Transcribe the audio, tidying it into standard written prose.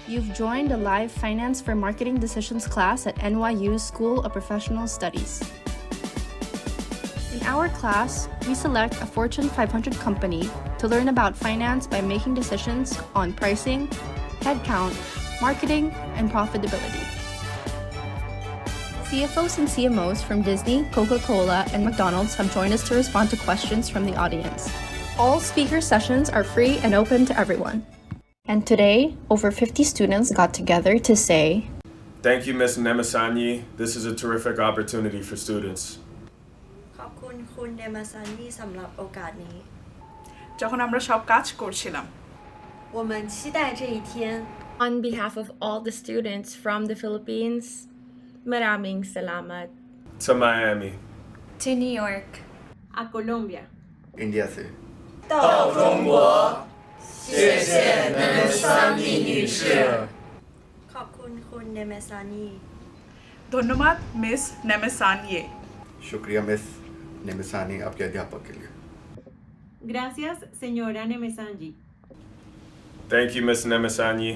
You've joined a live Finance for Marketing Decisions class at NYU School of Professional Studies. In our class, we select a Fortune 500 company to learn about finance by making decisions on pricing, headcount, marketing, and profitability. CFOs and CMOs from Disney, Coca-Cola, and McDonald's have joined us to respond to questions from the audience. All speaker sessions are free and open to everyone. And today, over 50 students got together to say, Thank you, Ms. Nemessanyi. This is a terrific opportunity for students. ขอบคุณคุณเนมาซันนี่สำหรับโอกาสนี้ যখন আমরা সব কাজ করছিলাম 我们期待这一天 On behalf of all the students from the Philippines, maraming salamat. To Miami. To New York. A Colombia. India से 到中国谢谢 Nemessanyi 女士 ขอบคุณคุณเนมาซันนี่ ধন্যবাদ miss নেমেসানিয়ে शुक्रिया miss नेमेसानी आपके अध्यापक के लिए Gracias, señora Nemessanyi. Thank you, Ms. Nemessanyi.